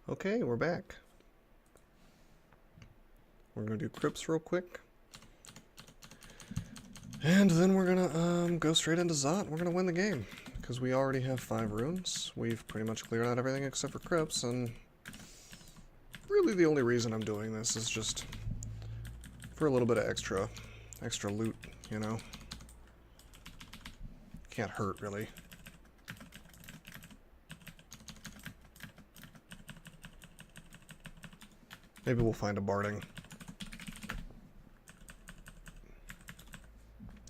Okay, we're back. We're gonna do Crypts real quick. And then we're gonna go straight into Zot. We're gonna win the game. Because we already have 5 runes. We've pretty much cleared out everything except for Crypts, and really the only reason I'm doing this is just for a little bit of extra loot, you know? Can't hurt, really. Maybe we'll find a barding.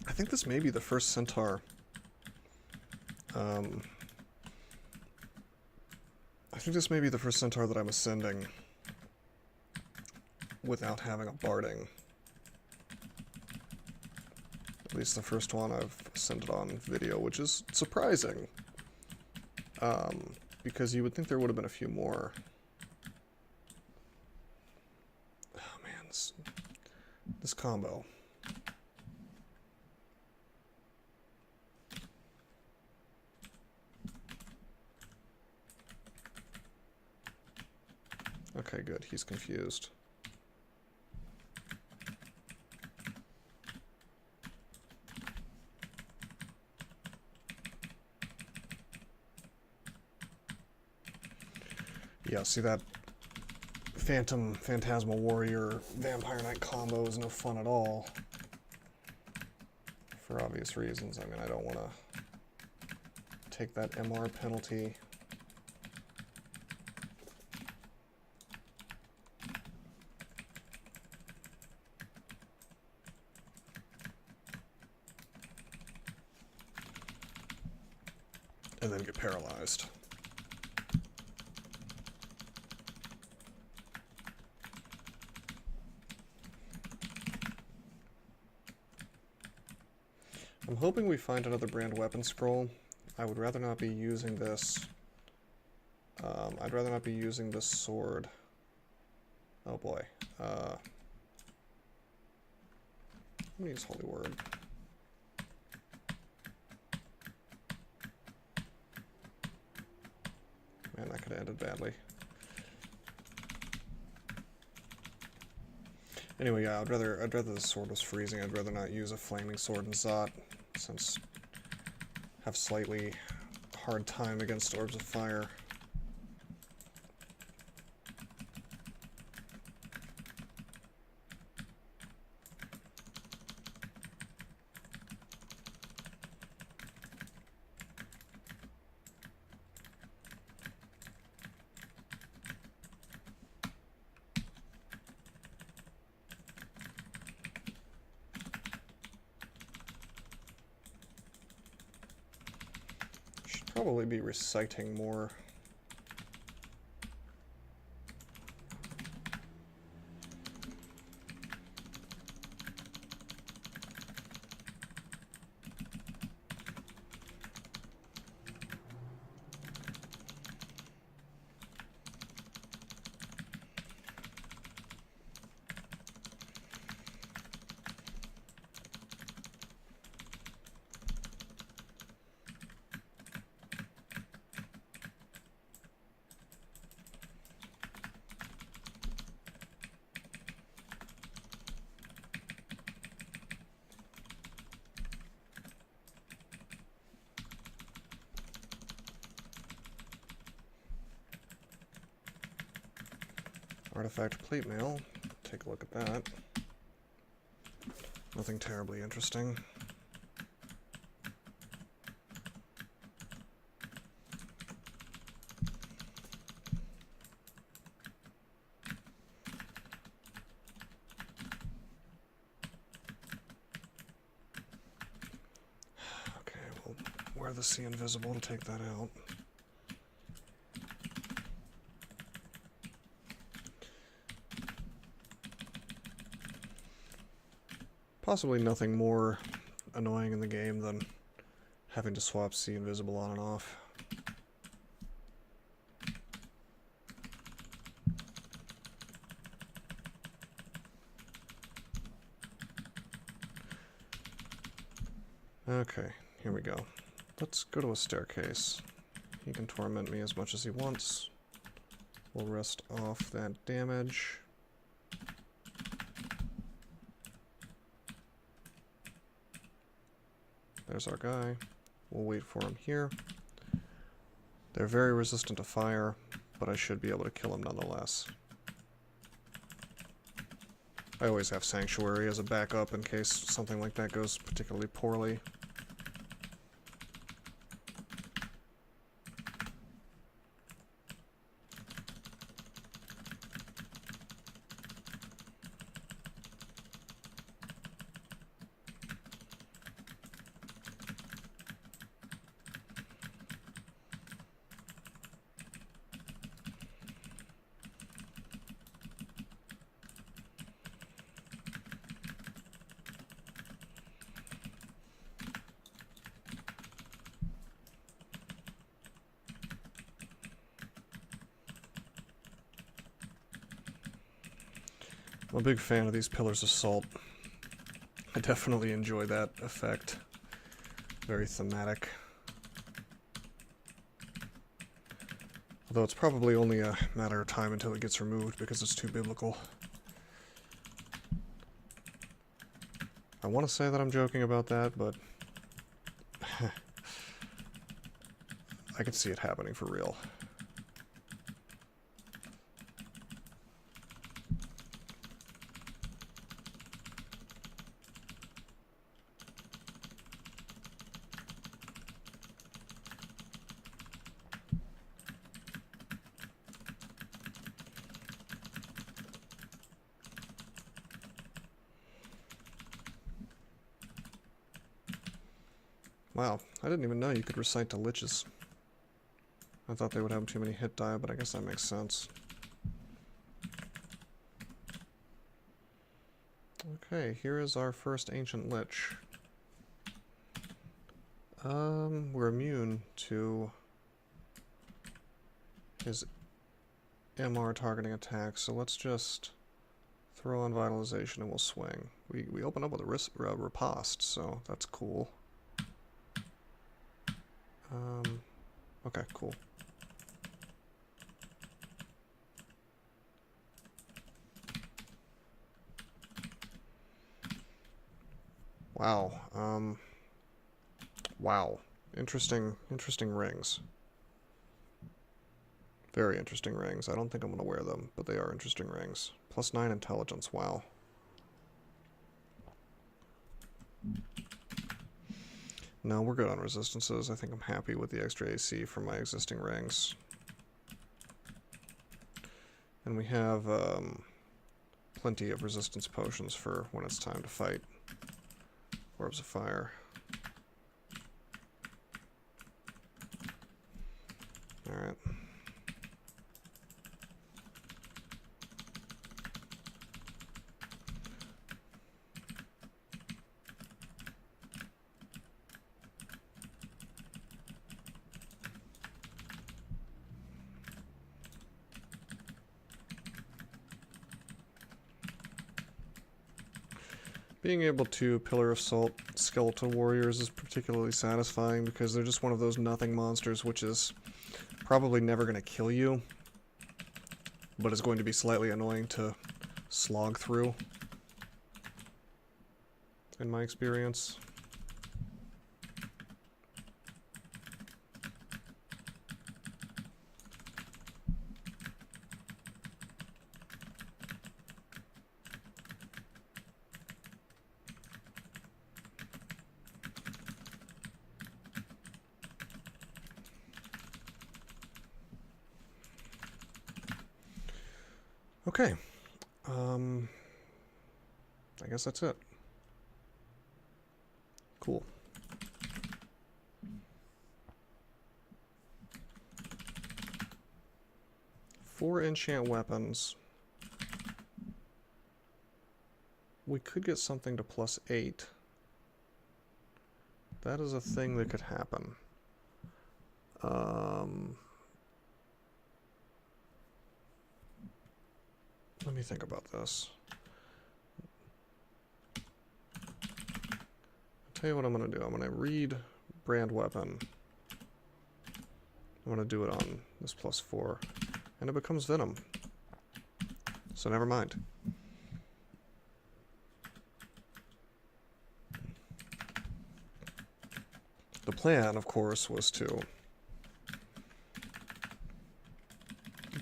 I think this may be the first Centaur. I think this may be the first Centaur that I'm ascending without having a barding. At least the first one I've ascended on video, which is surprising. Because you would think there would have been a few more. Oh man, this combo. Okay, good. He's confused. Yeah, see that Phantasmal Warrior Vampire Knight combo is no fun at all. For obvious reasons. I mean, I don't want to take that MR penalty. And then get paralyzed. I'm hoping we find another brand weapon scroll. I would rather not be using this. I'd rather not be using this sword. Oh boy. Let me use Holy Word. Man, that could have ended badly. Anyway, yeah, I'd rather the sword was freezing. I'd rather not use a flaming sword in Zot, since I have slightly hard time against orbs of fire. Probably be reciting more. Artifact plate mail. Take a look at that. Nothing terribly interesting. Okay, we'll wear the Sea Invisible to take that out. Possibly nothing more annoying in the game than having to swap Sea Invisible on and off. Okay, here we go. Let's go to a staircase. He can torment me as much as he wants. We'll rest off that damage. There's our guy. We'll wait for him here. They're very resistant to fire, but I should be able to kill him nonetheless. I always have Sanctuary as a backup in case something like that goes particularly poorly. I'm a big fan of these Pillars of Salt. I definitely enjoy that effect. Very thematic. Although it's probably only a matter of time until it gets removed because it's too biblical. I want to say that I'm joking about that, but I can see it happening for real. Wow, I didn't even know you could recite to liches. I thought they would have too many hit die, but I guess that makes sense. Okay, here is our first Ancient Lich. We're immune to his MR targeting attack, so let's just throw on Vitalization and we'll swing. We open up with a riposte, so that's cool. Okay, cool. Wow, wow. Interesting rings. Very interesting rings. I don't think I'm gonna wear them, but they are interesting rings. +9 intelligence, wow. No, we're good on resistances. I think I'm happy with the extra AC from my existing rings. And we have plenty of resistance potions for when it's time to fight. Orbs of Fire. Alright. Being able to Pillar of Salt skeletal warriors is particularly satisfying because they're just one of those nothing monsters which is probably never going to kill you, but is going to be slightly annoying to slog through, in my experience. Okay, I guess that's it. Cool. For enchant weapons, we could get something to +8. That is a thing that could happen. Let me think about this. I'll tell you what I'm going to do. I'm going to read Brand Weapon. I'm going to do it on this +4. and it becomes venom. So never mind. The plan, of course, was to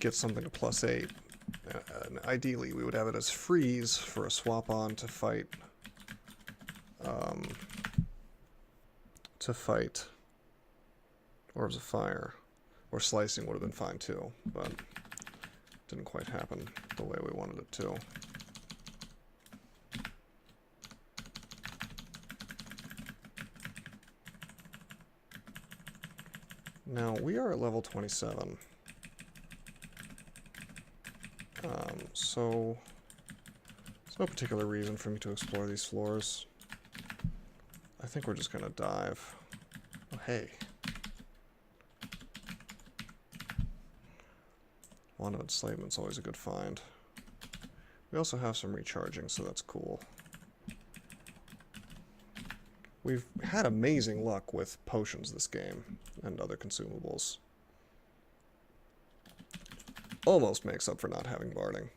get something to +8. And ideally, we would have it as freeze for a swap on to fight Orbs of Fire. Or slicing would have been fine too, but didn't quite happen the way we wanted it to. Now, we are at level 27. So there's no particular reason for me to explore these floors. I think we're just gonna dive. Oh, hey. Wand of Enslavement's always a good find. We also have some recharging, so that's cool. We've had amazing luck with potions this game, and other consumables. Almost makes up for not having barding.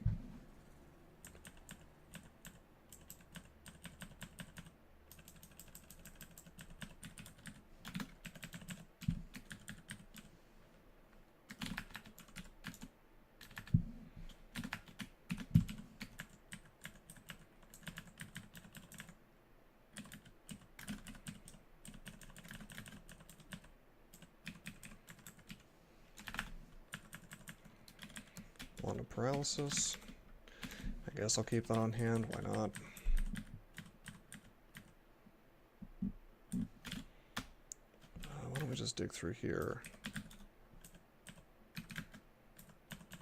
Wand of Paralysis. I guess I'll keep that on hand. Why not? Why don't we just dig through here?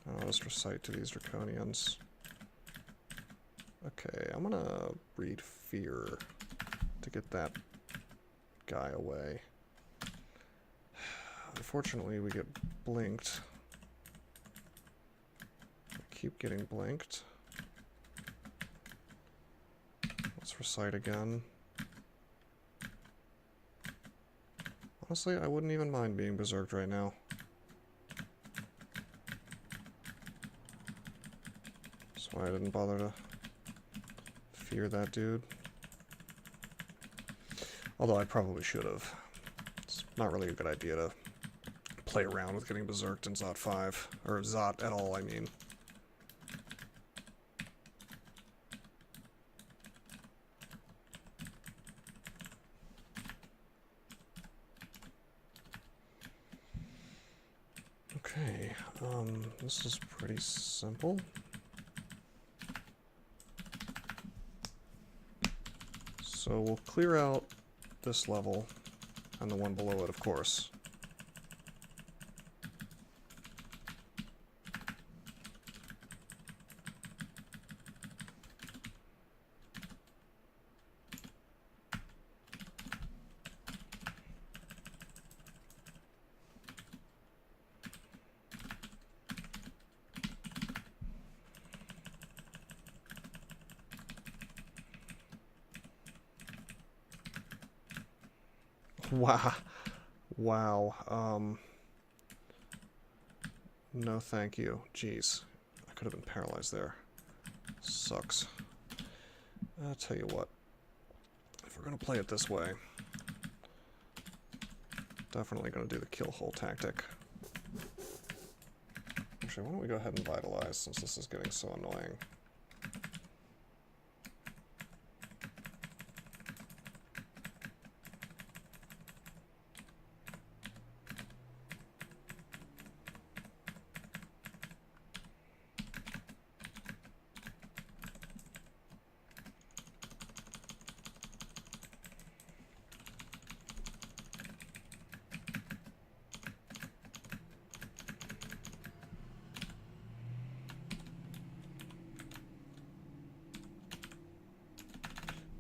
I'll just recite to these Draconians. Okay, I'm gonna read Fear to get that guy away. Unfortunately, we get blinked. Keep getting blinked. Let's recite again. Honestly, I wouldn't even mind being berserked right now. That's why I didn't bother to fear that dude. Although I probably should have. It's not really a good idea to play around with getting berserked in Zot 5. Or Zot at all, I mean. Okay, this is pretty simple. So we'll clear out this level and the one below it, of course. Wow. Wow. No thank you. Jeez. I could have been paralyzed there. Sucks. I'll tell you what. If we're gonna play it this way, definitely gonna do the kill hole tactic. Actually, why don't we go ahead and vitalize since this is getting so annoying.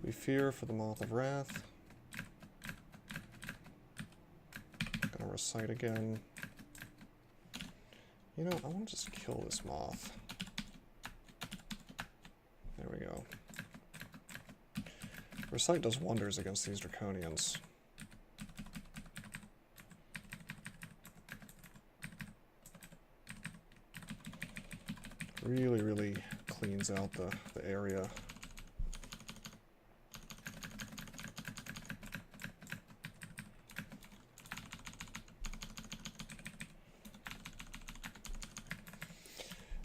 We fear for the Moth of Wrath. Gonna recite again. You know, I want to just kill this moth. There we go. Recite does wonders against these Draconians. Really, really cleans out the area.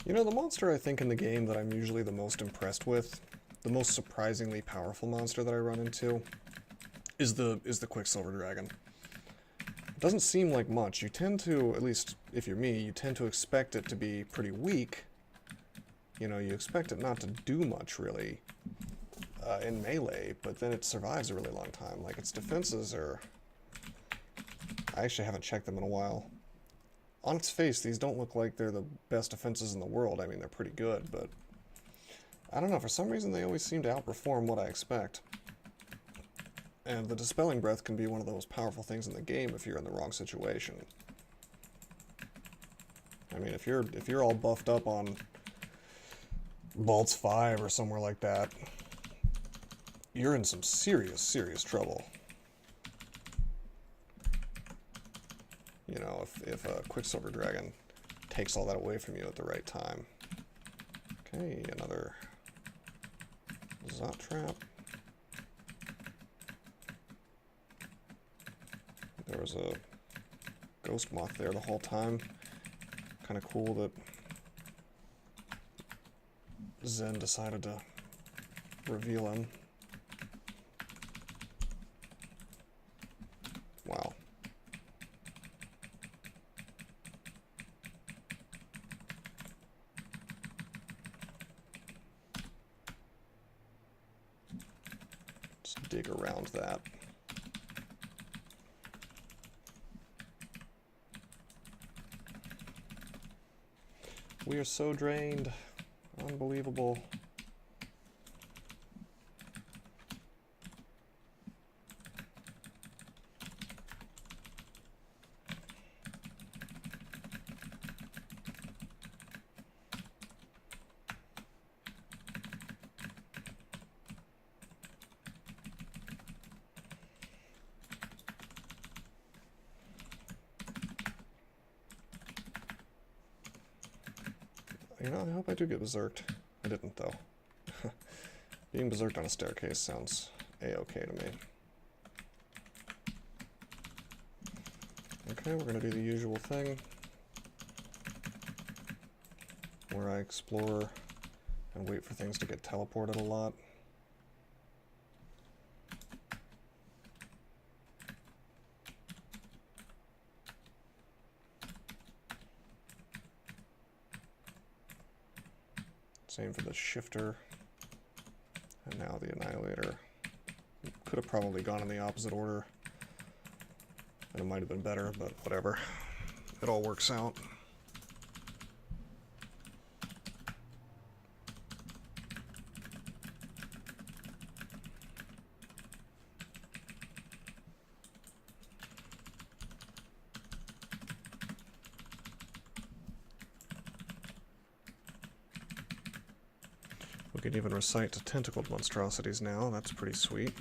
You know, the monster I think in the game that I'm usually the most impressed with, the most surprisingly powerful monster that I run into, is the Quicksilver Dragon. It doesn't seem like much. You tend to, at least if you're me, you tend to expect it to be pretty weak. You know, you expect it not to do much, really, in melee, but then it survives a really long time. Like, its defenses are... I actually haven't checked them in a while. On its face, these don't look like they're the best defenses in the world. I mean, they're pretty good, but... I don't know, for some reason they always seem to outperform what I expect. And the Dispelling Breath can be one of the most powerful things in the game if you're in the wrong situation. I mean, if you're all buffed up on Bolts 5 or somewhere like that, you're in some serious, serious trouble. You know, if a Quicksilver Dragon takes all that away from you at the right time. Okay, another Zot Trap. There was a Ghost Moth there the whole time. Kind of cool that Zen decided to reveal him. Wow. Let's dig around that. We are so drained. Unbelievable. You know, I hope I do get berserked. I didn't, though. Being berserked on a staircase sounds a-okay to me. Okay, we're gonna do the usual thing, where I explore and wait for things to get teleported a lot. Same for the shifter, and now the annihilator. Could have probably gone in the opposite order, and it might have been better, but whatever. It all works out. We can even recite to tentacled monstrosities now. That's pretty sweet.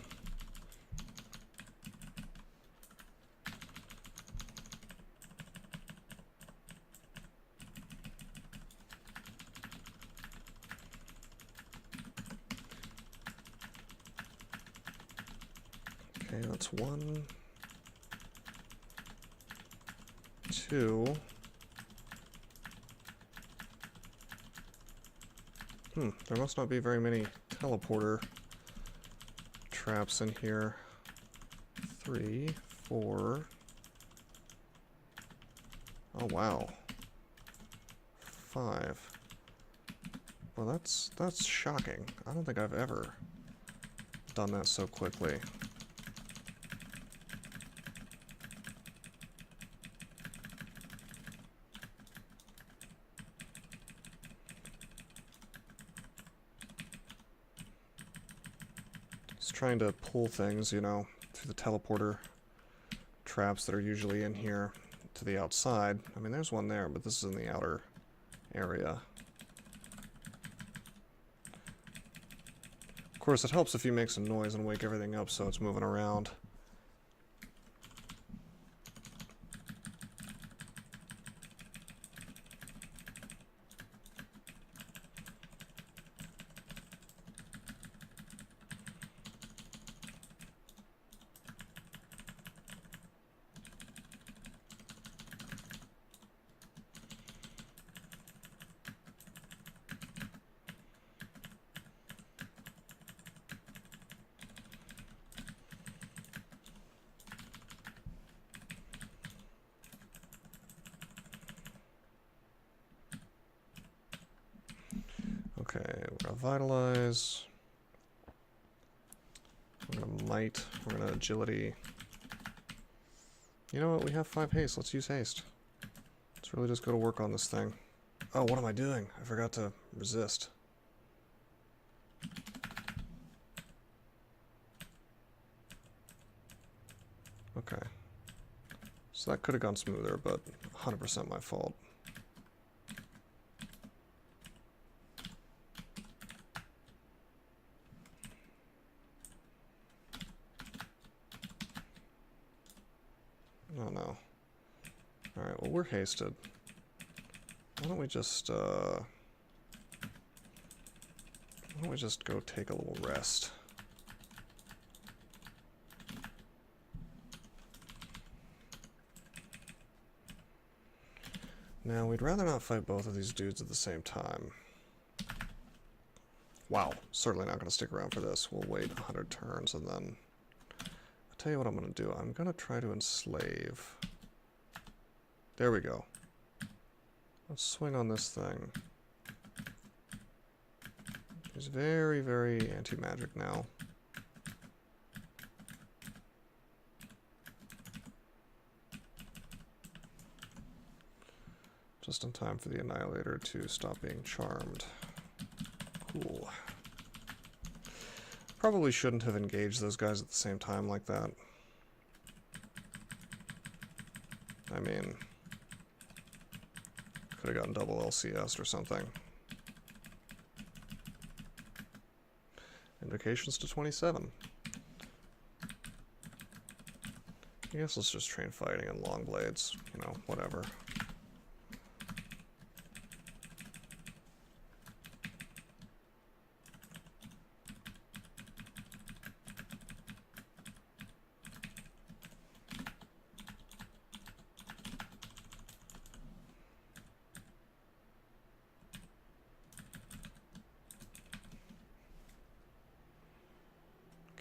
Okay, that's 1, 2. There must not be very many teleporter traps in here. 3, 4. Oh wow. 5. Well, that's shocking. I don't think I've ever done that so quickly. Just trying to pull things, you know, through the teleporter traps that are usually in here to the outside. I mean, there's one there, but this is in the outer area. Of course, it helps if you make some noise and wake everything up so it's moving around. Okay, we're gonna vitalize. We're gonna might. We're gonna agility. You know what? We have 5 haste. Let's use haste. Let's really just go to work on this thing. Oh, what am I doing? I forgot to resist. Okay. So that could have gone smoother, but 100% my fault. Oh no. Alright, well we're hasted. Why don't we just go take a little rest? Now, we'd rather not fight both of these dudes at the same time. Wow, certainly not going to stick around for this. We'll wait 100 turns and then... I'll tell you what I'm going to do. I'm going to try to enslave. There we go. Let's swing on this thing. He's very, very anti-magic now. Just in time for the Annihilator to stop being charmed. Cool. Probably shouldn't have engaged those guys at the same time like that. I mean, could have gotten double LCS or something. Invocations to 27. I guess let's just train fighting and long blades, you know, whatever.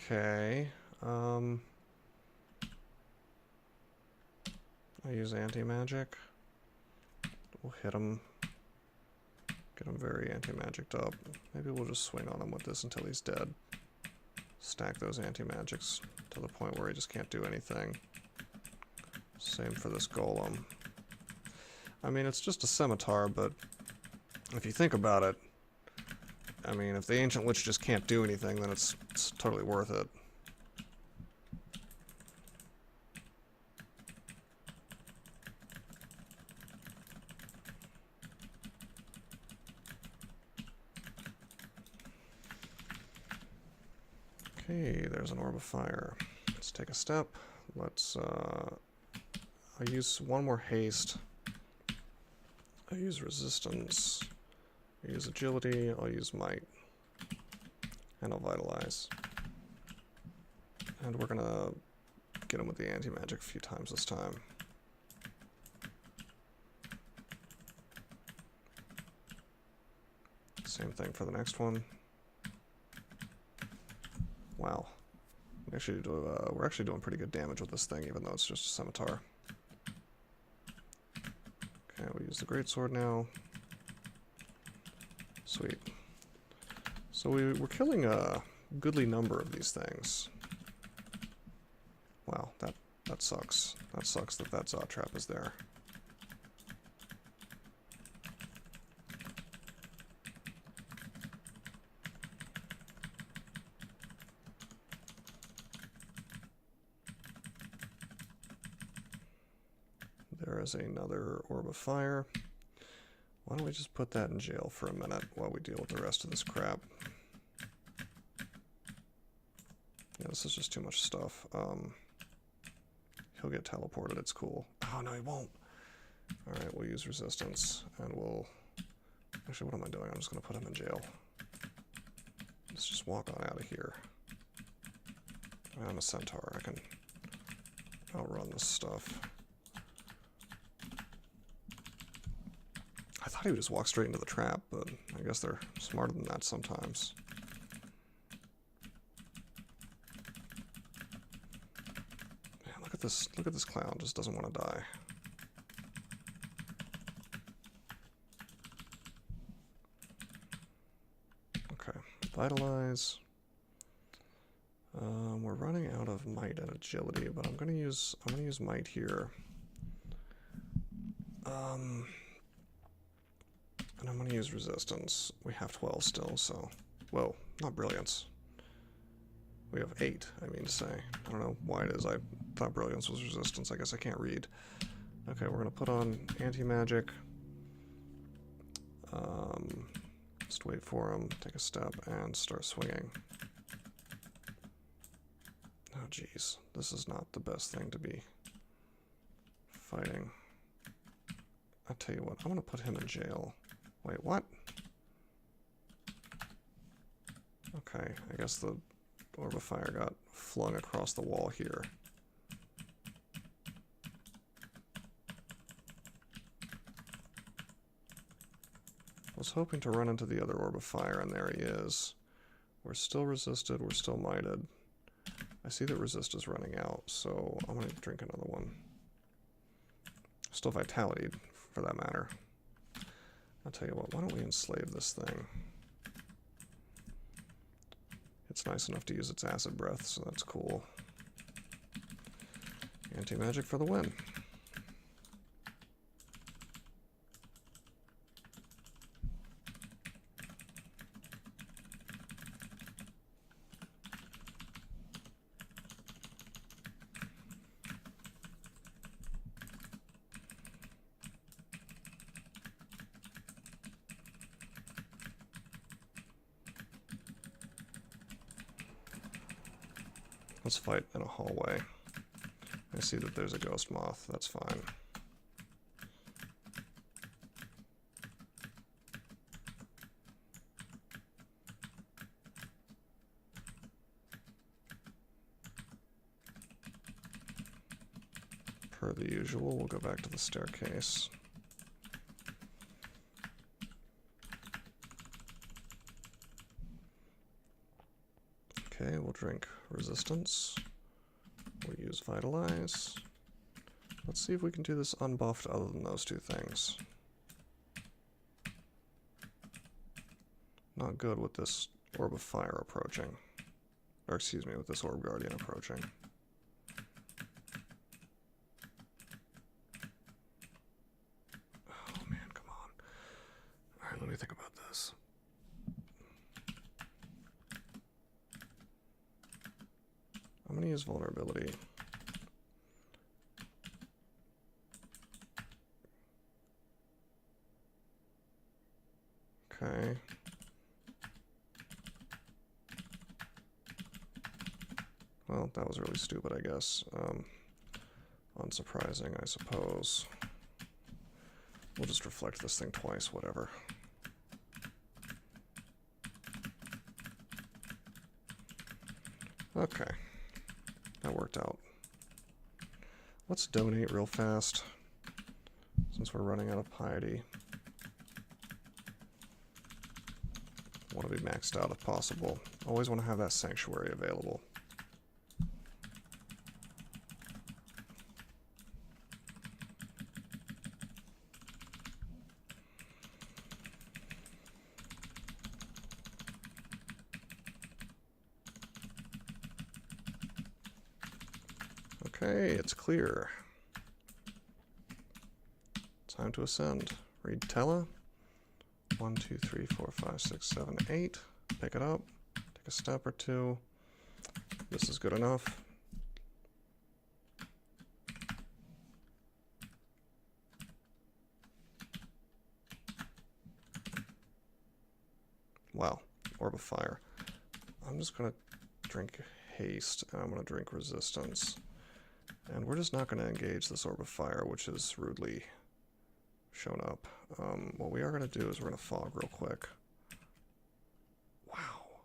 Okay, I use anti-magic. We'll hit him. Get him very anti-magicked up. Maybe we'll just swing on him with this until he's dead. Stack those anti-magics to the point where he just can't do anything. Same for this golem. I mean, it's just a scimitar, but if you think about it, I mean, if the Ancient Lich just can't do anything, then it's totally worth it. Okay, there's an Orb of Fire. Let's take a step. Let's, I'll use one more haste. I'll use resistance. I'll use agility, I'll use might, and I'll vitalize. And we're gonna get him with the anti-magic a few times this time. Same thing for the next one. Wow. We're actually doing pretty good damage with this thing, even though it's just a scimitar. Okay, we use the greatsword now. Sweet. So we're killing a goodly number of these things. Wow, that sucks. That sucks that Zot Trap is there. There is another Orb of Fire. Why don't we just put that in jail for a minute while we deal with the rest of this crap? Yeah, this is just too much stuff. He'll get teleported, it's cool. Oh, no, he won't. Alright, we'll use resistance, and we'll... Actually, what am I doing? I'm just going to put him in jail. Let's just walk on out of here. I'm a Centaur. I can outrun this stuff. I thought he would just walk straight into the trap, but I guess they're smarter than that sometimes. Man, look at this clown, just doesn't want to die. Okay, vitalize. We're running out of might and agility, but I'm gonna use might here. And I'm gonna use resistance. We have 12 still, so whoa, not brilliance. We have 8, I mean to say. I don't know why it is. I thought brilliance was resistance. I guess I can't read. Okay, we're gonna put on anti-magic. Just wait for him, take a step, and start swinging. Oh geez, this is not the best thing to be fighting. I'll tell you what, I'm gonna put him in jail. Wait, what? Okay, I guess the orb of fire got flung across the wall here. I was hoping to run into the other orb of fire, and there he is. We're still resisted, we're still mighted. I see that resist is running out, so I'm going to drink another one. Still vitality, for that matter. I'll tell you what, why don't we enslave this thing? It's nice enough to use its acid breath, so that's cool. Anti-magic for the win. Let's fight in a hallway. I see that there's a ghost moth. That's fine. Per the usual, we'll go back to the staircase. Okay, we'll drink resistance. We'll use vitalize. Let's see if we can do this unbuffed other than those two things. Not good with this orb of fire approaching. Or excuse me, with this orb guardian approaching. Oh man, come on. Alright, let me think about this. I'm going to use vulnerability. Okay. Well, that was really stupid, I guess. Unsurprising, I suppose. We'll just reflect this thing twice, whatever. Okay. That worked out. Let's donate real fast, since we're running out of piety. Want to be maxed out if possible. Always want to have that sanctuary available. Okay, it's clear. Time to ascend. Read Tella. 1, 2, 3, 4, 5, 6, 7, 8. Pick it up. Take a step or two. This is good enough. Wow, orb of fire. I'm just gonna drink haste, and I'm gonna drink resistance. And we're just not going to engage this orb of fire, which is rudely shown up. What we are going to do is we're going to fog real quick. Wow.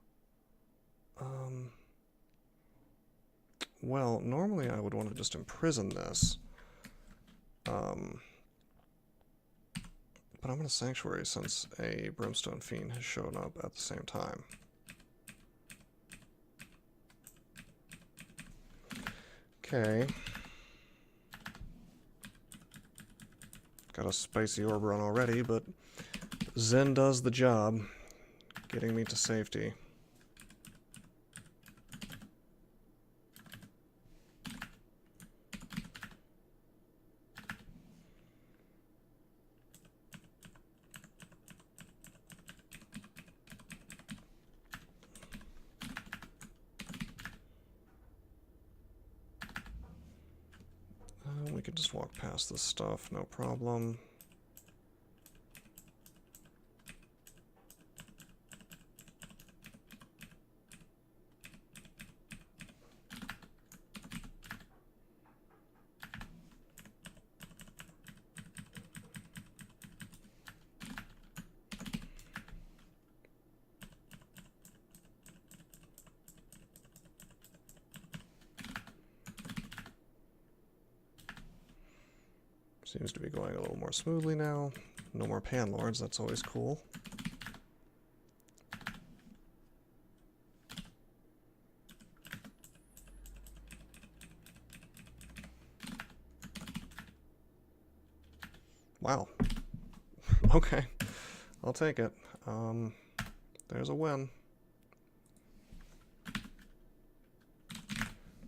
Well, normally I would want to just imprison this. But I'm going to sanctuary since a brimstone fiend has shown up at the same time. Okay. Got a spicy orb run already, but Zen does the job. getting me to safety. We could just walk past this stuff, no problem. Seems to be going a little more smoothly now. No more panlords, that's always cool. Wow. Okay, I'll take it. There's a win.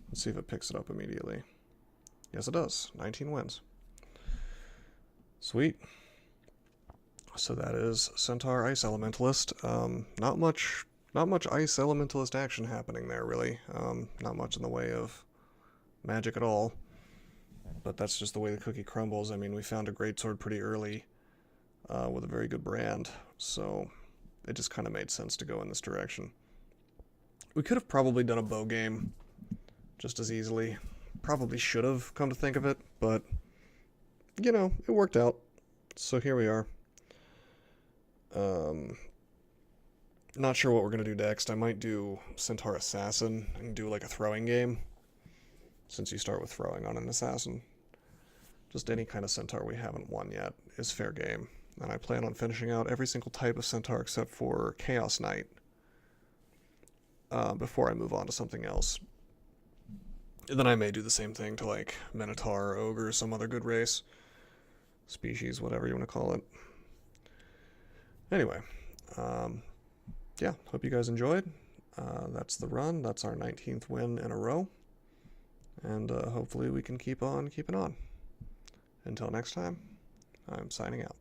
Let's see if it picks it up immediately. Yes, it does. 19 wins. Sweet. So that is Centaur Ice Elementalist. Not much Ice Elementalist action happening there, really. Not much in the way of magic at all. But that's just the way the cookie crumbles. I mean, we found a greatsword pretty early with a very good brand, so it just kind of made sense to go in this direction. We could have probably done a bow game just as easily. Probably should have, come to think of it, but you know, it worked out. So here we are. Not sure what we're going to do next. I might do Centaur Assassin and do like a throwing game, since you start with throwing on an assassin. Just any kind of Centaur we haven't won yet is fair game. And I plan on finishing out every single type of Centaur except for Chaos Knight before I move on to something else. And then I may do the same thing to like Minotaur, Ogre, some other good race. Species, whatever you want to call it. Anyway, yeah, hope you guys enjoyed. That's the run. That's our 19th win in a row. And hopefully we can keep on keeping on. Until next time, I'm signing out.